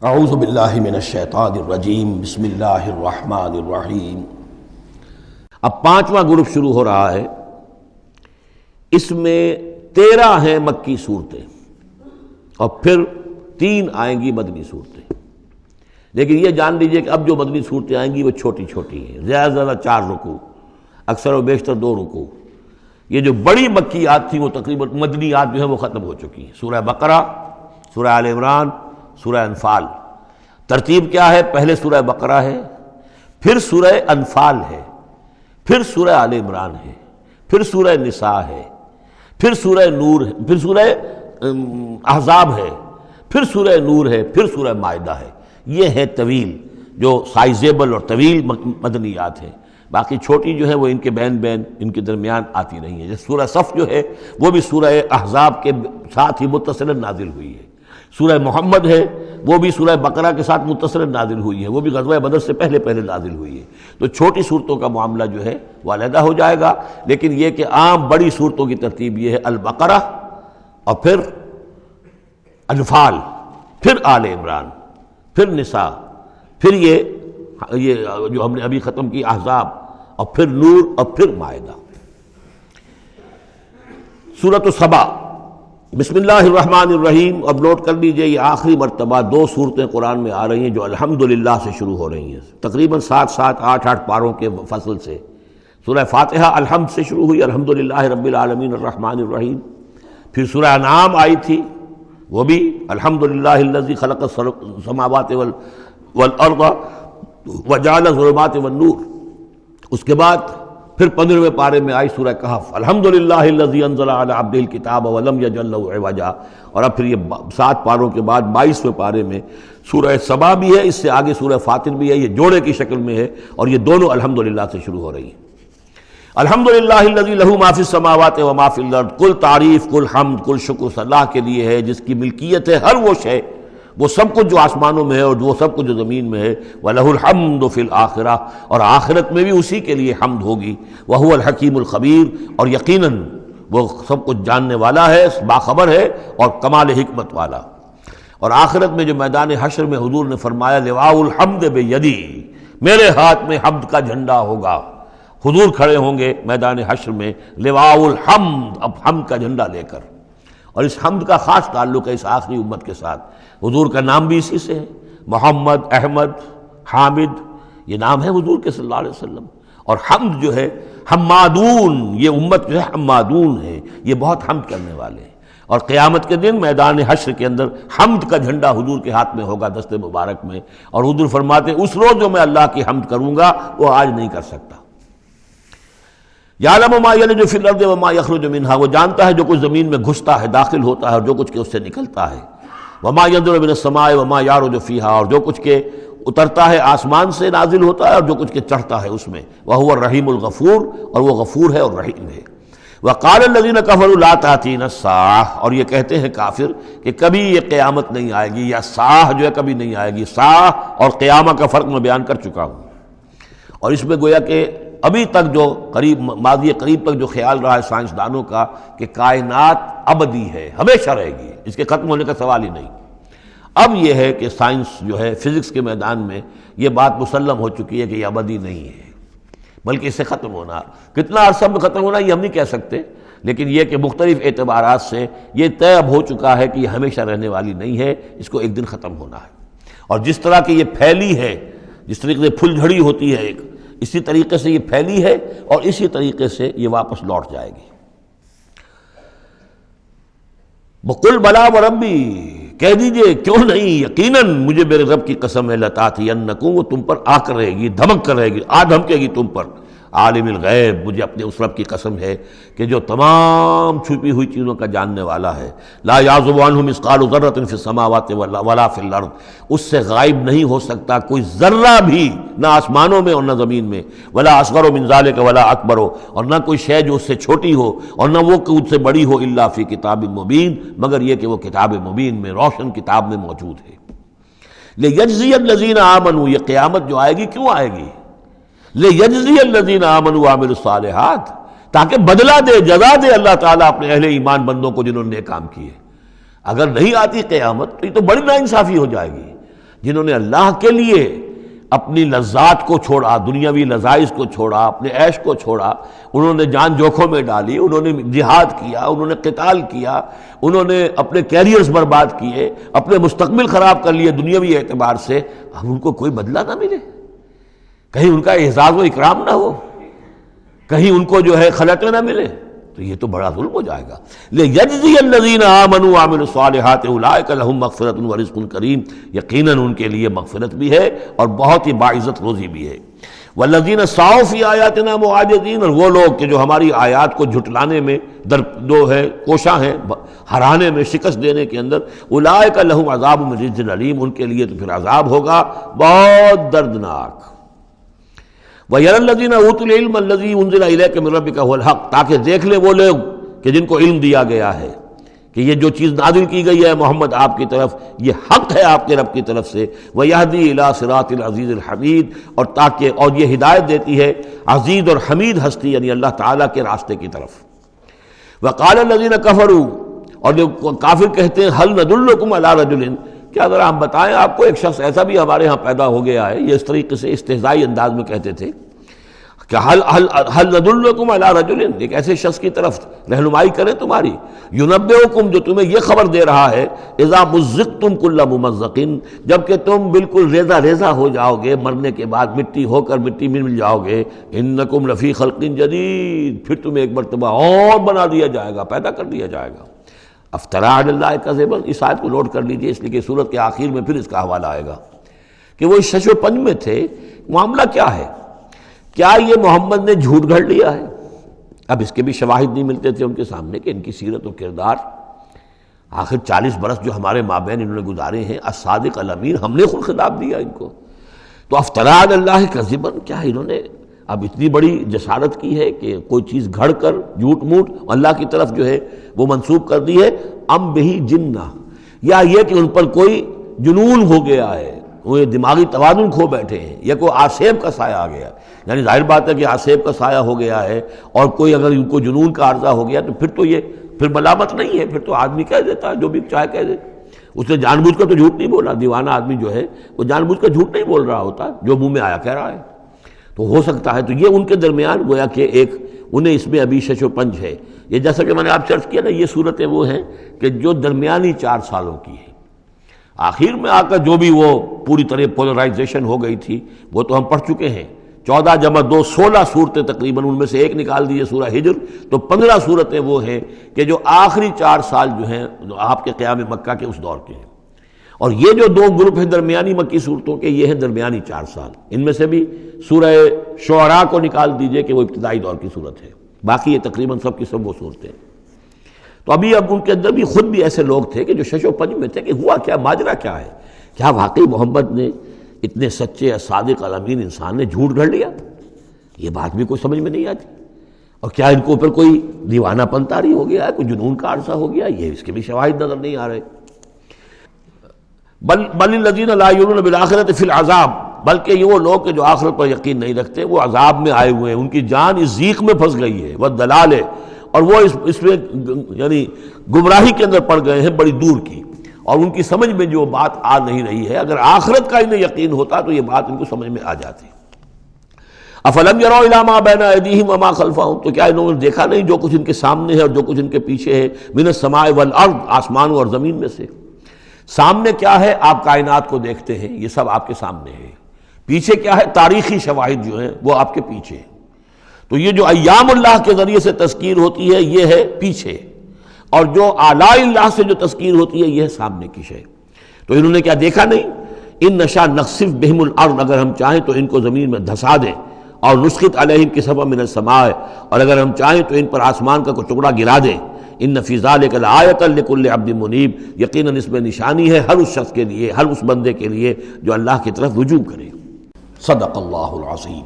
اعوذ باللہ من الشیطان الرجیم بسم اللہ الرحمن الرحیم۔ اب پانچواں گروپ شروع ہو رہا ہے، اس میں 13 ہیں مکی صورتیں اور پھر 3 آئیں گی مدنی صورتیں، لیکن یہ جان لیجئے کہ اب جو مدنی صورتیں آئیں گی وہ چھوٹی چھوٹی ہیں، زیادہ سے زیادہ 4 رکوع، اکثر و بیشتر 2 رکوع۔ یہ جو بڑی مکیات تھیں وہ تقریباً مدنیات جو ہیں وہ ختم ہو چکی ہیں، سورہ بقرہ، سورہ آل عمران، سورہ انفال۔ ترتیب کیا ہے؟ پہلے سورہ بقرہ ہے، پھر سورہ انفال ہے، پھر سورہ آل عمران ہے، پھر سورہ نساء ہے، پھر سورہ نور ہے، پھر سورہ احزاب ہے، پھر سورہ نور ہے، پھر سورہ مائدہ ہے۔ یہ ہے طویل، جو سائزیبل اور طویل مدنیات ہیں۔ باقی چھوٹی جو ہے وہ ان کے بین ان کے درمیان آتی رہی ہیں۔ جیسے سورہ صف جو ہے وہ بھی سورہ احزاب کے ساتھ ہی متصلاً نازل ہوئی ہے۔ سورہ محمد ہے وہ بھی سورہ بقرہ کے ساتھ متصلاً نازل ہوئی ہے، وہ بھی غزوہ بدر سے پہلے نازل ہوئی ہے۔ تو چھوٹی صورتوں کا معاملہ جو ہے وہ علیحدہ ہو جائے گا، لیکن یہ کہ عام بڑی صورتوں کی ترتیب یہ ہے: البقرہ اور پھر انفال، پھر آل عمران، پھر نساء، پھر یہ جو ہم نے ابھی ختم کی احزاب، اور پھر نور، اور پھر مائدہ۔ سورۃ السبا، بسم اللہ الرحمن الرحیم۔ اب نوٹ کر لیجئے یہ آخری مرتبہ 2 صورتیں قرآن میں آ رہی ہیں جو الحمدللہ سے شروع ہو رہی ہیں، تقریباً 7 8 پاروں کے فصل سے۔ سورہ فاتحہ الحمد سے شروع ہوئی، الحمدللہ رب العالمین الرحمن الرحیم۔ پھر سورہ انعام آئی تھی، وہ بھی الحمدللہ الذی خلق السماوات والارض وجعل الظلمات والنور۔ اس کے بعد پھر 15ویں پارے میں آئی سورہ کہف، الحمدللہ الذی انزل علی عبدہ الکتاب ولم یجعل لہ عوجا۔ اور اب پھر یہ 7 پاروں کے بعد 22ویں پارے میں سورہ سبا بھی ہے، اس سے آگے سورہ فاطر بھی ہے، یہ جوڑے کی شکل میں ہے، اور یہ دونوں الحمدللہ سے شروع ہو رہی ہیں۔ الحمدللہ الذی لہ ما فی السماوات و ما فی الارض، کل تعریف، کل حمد، کل شکر اللہ کے لیے ہے جس کی ملکیت ہے ہر وہ شے، وہ سب کچھ جو آسمانوں میں ہے اور وہ سب کچھ جو زمین میں ہے۔ وَلَهُ الْحَمْدُ فِي الْآخِرَةِ، اور آخرت میں بھی اسی کے لیے حمد ہوگی۔ وَهُوَ الْحَكِيمُ الْخَبِيرُ، اور یقیناً وہ سب کچھ جاننے والا ہے، باخبر ہے اور کمال حکمت والا۔ اور آخرت میں جو میدان حشر میں حضور نے فرمایا لِوَاءُ الْحَمْدِ بِيَدِي، میرے ہاتھ میں حمد کا جھنڈا ہوگا۔ حضور کھڑے ہوں گے میدان حشر میں لِوَاءُ الْحَمْدِ، اب حمد کا جھنڈا لے کر۔ اور اس حمد کا خاص تعلق ہے اس آخری امت کے ساتھ۔ حضور کا نام بھی اسی سے ہے، محمد، احمد، حامد، یہ نام ہے حضور کے صلی اللہ علیہ وسلم۔ اور حمد جو ہے حمادون، یہ امت جو ہے حمادون ہے، یہ بہت حمد کرنے والے ہیں۔ اور قیامت کے دن میدان حشر کے اندر حمد کا جھنڈا حضور کے ہاتھ میں ہوگا، دست مبارک میں۔ اور حضور فرماتے ہیں اس روز جو میں اللہ کی حمد کروں گا وہ آج نہیں کر سکتا۔ یعلم ما یلج فی الارض وما یخرج منها، وہ جانتا ہے جو کچھ زمین میں گھستا ہے، داخل ہوتا ہے، اور جو کچھ کہ اس سے نکلتا ہے۔ وما ينزل من السماء وما يعرج فيها، اور جو کچھ کہ اترتا ہے آسمان سے نازل ہوتا ہے اور جو کچھ کہ چڑھتا ہے اس میں۔ وهو الرحیم الغفور، اور وہ غفور ہے اور رحیم ہے۔ وقال الذين كفروا لا تأتينا الساعة، اور یہ کہتے ہیں کافر کہ کبھی یہ قیامت نہیں آئے گی، یا ساعہ جو ہے کبھی نہیں آئے گی۔ ساعہ اور قیامہ کا فرق میں بیان کر چکا ہوں، اور اس میں گویا کہ ابھی تک جو ماضی قریب تک جو خیال رہا ہے سائنسدانوں کا کہ کائنات ابدی ہے، ہمیشہ رہے گی، اس کے ختم ہونے کا سوال ہی نہیں۔ اب یہ ہے کہ سائنس جو ہے فزکس کے میدان میں یہ بات مسلم ہو چکی ہے کہ یہ ابدی نہیں ہے، بلکہ اس سے ختم ہونا، کتنا عرصہ میں ختم ہونا یہ ہم نہیں کہہ سکتے، لیکن یہ کہ مختلف اعتبارات سے یہ طے اب ہو چکا ہے کہ یہ ہمیشہ رہنے والی نہیں ہے، اس کو ایک دن ختم ہونا ہے۔ اور جس طرح کہ یہ پھیلی ہے، جس طریقے سے پھل جھڑی ہوتی ہے ایک، اسی طریقے سے یہ پھیلی ہے اور اسی طریقے سے یہ واپس لوٹ جائے گی۔ بقل بلا وربی، کہہ دیجئے کیوں نہیں، یقیناً مجھے میرے رب کی قسم ہے، لتاتینکم، وہ تم پر آ کر رہے گی، دھمک کر رہے گی، دھمکے گی تم پر۔ عالم الغیب، مجھے اپنے اس رب کی قسم ہے کہ جو تمام چھپی ہوئی چیزوں کا جاننے والا ہے۔ لا یعزب عنہ مثقال ذرۃ فی السماوات ولا فی الارض، اس سے غائب نہیں ہو سکتا کوئی ذرہ بھی، نہ آسمانوں میں اور نہ زمین میں۔ ولا اصغر من ذلک ولا اکبر، اور نہ کوئی شے جو اس سے چھوٹی ہو اور نہ وہ اس سے بڑی ہو، الا فی کتاب مبین، مگر یہ کہ وہ کتاب مبین میں، روشن کتاب میں موجود ہے۔ لیجزی الذین آمنوا، یہ قیامت جو آئے گی کیوں آئے گی؟ لِيَجْزِيَ الَّذِينَ آمَنُوا وَعَمِلُوا الصَّالِحَاتِ، تاکہ بدلہ دے، جزا دے اللہ تعالیٰ اپنے اہل ایمان بندوں کو جنہوں نے نیک کام کیے۔ اگر نہیں آتی قیامت تو یہ تو بڑی ناانصافی ہو جائے گی۔ جنہوں نے اللہ کے لیے اپنی لذات کو چھوڑا، دنیاوی لذائذ کو چھوڑا، اپنے عیش کو چھوڑا، انہوں نے جان جوکھوں میں ڈالی، انہوں نے جہاد کیا، انہوں نے قتال کیا، انہوں نے اپنے کیریئرز برباد کیے، اپنے مستقبل خراب کر لیے دنیاوی اعتبار سے، اب ان کو کوئی بدلہ نہ ملے، کہیں ان کا اعزاز و اکرام نہ ہو، کہیں ان کو جو ہے خلعتیں نہ ملے، تو یہ تو بڑا ظلم ہو جائے گا۔ لِيَجْزِيَ الَّذِينَ آمَنُوا وَعَمِلُوا الصَّالِحَاتِ أُولَٰئِكَ لَهُم مَّغْفِرَةٌ وَرِزْقٌ کریم، یقیناً ان کے لیے مغفرت بھی ہے اور بہت ہی باعزت روزی بھی ہے۔ وَالَّذِينَ سَعَوْا فِي آيَاتِنَا مُعَاجِزِينَ، اور وہ لوگ کہ جو ہماری آیات کو جھٹلانے میں جو ہے کوشاں ہیں، ہرانے میں، شکست دینے کے اندر، أُولَٰئِكَ لَهُمْ عَذَابٌ مِّن رِجْزٍ أَلِيمٌ، ان کے لیے تو پھر عذاب ہوگا بہت دردناک۔ وَيَرَى الَّذِينَ أُوتُوا الْعِلْمَ الَّذِي أُنزِلَ إِلَيْكَ مِن رَّبِّكَ هُوَ الْحَقُّ، تاکہ دیکھ لیں وہ لوگ کہ جن کو علم دیا گیا ہے کہ یہ جو چیز نازل کی گئی ہے محمد آپ کی طرف، یہ حق ہے آپ کے رب کی طرف سے۔ وَيَهْدِي إِلَىٰ صِرَاطِ الْعَزِيزِ الْحَمِيدِ، اور یہ ہدایت دیتی ہے عزیز اور حمید ہستی یعنی اللہ تعالیٰ کے راستے کی طرف۔ وَقَالَ الَّذِينَ كَفَرُوا، اور جو کافر کہتے ہیں هَلْ نَدُلُّكُمْ عَلَىٰ رَجُلٍ، کیا ذرا ہم بتائیں آپ کو ایک شخص ایسا بھی ہمارے ہاں پیدا ہو گیا ہے، یہ اس طریقے سے استہزائی انداز میں کہتے تھے کہ هل ندلکم علی رجل، ایک ایسے شخص کی طرف رہنمائی کریں تمہاری، ینبئکم، جو تمہیں یہ خبر دے رہا ہے، اذا مزقتم کل ممزق، جب کہ تم بالکل ریزہ ریزہ ہو جاؤ گے، مرنے کے بعد مٹی ہو کر مٹی میں مل جاؤ گے، انکم لفی خلق جدید، پھر تمہیں ایک مرتبہ اور بنا دیا جائے گا، پیدا کر دیا جائے گا۔ افترا علی اللہ کذبا، اس آیت کو نوٹ کر لیجئے، اس لیے کہ سورت کے آخر میں پھر اس کا حوالہ آئے گا کہ وہ اس شش و پنج میں تھے۔ معاملہ کیا ہے؟ کیا یہ محمد نے جھوٹ گھڑ لیا ہے؟ اب اس کے بھی شواہد نہیں ملتے تھے ان کے سامنے کہ ان کی سیرت و کردار، آخر 40 برس جو ہمارے مابین انہوں نے گزارے ہیں، الصادق الامین، ہم نے خود خطاب دیا ان کو، تو افترا علی اللہ کذبا، کیا انہوں نے اب اتنی بڑی جسارت کی ہے کہ کوئی چیز گھڑ کر جھوٹ موٹ اللہ کی طرف جو ہے وہ منسوب کر دی ہے؟ ام بہی جنہ، یا یہ کہ ان پر کوئی جنون ہو گیا ہے، وہ دماغی توازن کھو بیٹھے ہیں، یا کوئی آسیب کا سایہ آ گیا، یعنی ظاہر بات ہے کہ آسیب کا سایہ ہو گیا ہے، اور کوئی اگر ان کو جنون کا عارضہ ہو گیا تو پھر تو یہ پھر ملامت نہیں ہے، پھر تو آدمی کہہ دیتا ہے جو بھی چاہے کہہ دے، اس نے جان بوجھ کر تو جھوٹ نہیں بولا، دیوانہ آدمی جو ہے وہ جان بوجھ کر جھوٹ نہیں بول رہا ہوتا، جو منہ میں آیا کہہ رہا ہے، تو ہو سکتا ہے تو یہ ان کے درمیان گویا کہ ایک انہیں اس میں ابھی شش و پنج ہے۔ یہ جیسا کہ میں نے آپ چرچ کیا نا، یہ صورتیں وہ ہیں کہ جو درمیانی 4 سالوں کی ہیں، آخر میں آ کر جو بھی وہ پوری طرح پولرائزیشن ہو گئی تھی وہ تو ہم پڑھ چکے ہیں، 14 جمع 2 16 صورتیں تقریباً، ان میں سے ایک نکال دیجیے سورہ ہجر، تو 15 صورتیں وہ ہیں کہ جو آخری 4 سال جو ہیں آپ کے قیام مکہ کے اس دور کے ہیں، اور یہ جو 2 گروپ ہیں درمیانی مکی صورتوں کے، یہ ہیں درمیانی 4 سال، ان میں سے بھی سورہ شعراء کو نکال دیجئے کہ وہ ابتدائی دور کی صورت ہے، باقی یہ تقریباً سب کی سب وہ صورتیں۔ تو ابھی اب ان کے اندر بھی خود بھی ایسے لوگ تھے کہ جو شش و پنج میں تھے کہ ہوا کیا، ماجرا کیا ہے، کیا واقعی محمد نے اتنے سچے صادق الامین انسان نے جھوٹ گھڑ لیا؟ یہ بات بھی کوئی سمجھ میں نہیں آتی، اور کیا ان کو اوپر کوئی دیوانہ پن طاری ہو گیا ہے، کوئی جنون کا عرصہ ہو گیا، یہ اس کے بھی شواہد نظر نہیں آ رہے۔ بل الذین لا یؤمنون بالآخرۃ فی العذاب، بلکہ یہ وہ لوگ کہ جو آخرت پر یقین نہیں رکھتے وہ عذاب میں آئے ہوئے ہیں، ان کی جان اس ضیق میں پھنس گئی ہے، والضلال ہے، اور وہ اس میں یعنی گمراہی کے اندر پڑ گئے ہیں بڑی دور کی، اور ان کی سمجھ میں جو بات آ نہیں رہی ہے، اگر آخرت کا انہیں یقین ہوتا تو یہ بات ان کو سمجھ میں آ جاتی۔ افلم یروا الی ما بین ایدیہم وما خلفہم، تو کیا انہوں نے دیکھا نہیں جو کچھ ان کے سامنے ہے اور جو کچھ ان کے پیچھے ہے، من السماء والارض، آسمانوں اور زمین میں سے۔ سامنے کیا ہے؟ آپ کائنات کو دیکھتے ہیں، یہ سب آپ کے سامنے ہے، پیچھے کیا ہے؟ تاریخی شواہد جو ہیں وہ آپ کے پیچھے ہیں۔ تو یہ جو ایام اللہ کے ذریعے سے تذکیر ہوتی ہے یہ ہے پیچھے، اور جو آلاء اللہ سے جو تذکیر ہوتی ہے یہ ہے سامنے کی شے۔ تو انہوں نے کیا دیکھا نہیں؟ ان نشاء نخسف بہم الارض، اگر ہم چاہیں تو ان کو زمین میں دھسا دیں، اور نسقط علیہم کسفا من السماء، اور اگر ہم چاہیں تو ان پر آسمان کا کوئی ٹکڑا گرا دیں۔ ان فی ذلک لآیۃ لکل عبد منیب، یقیناً اس میں نشانی ہے ہر اس شخص کے لیے، ہر اس بندے کے لیے جو اللہ کی طرف رجوع کرے۔ صدق اللہ العظیم۔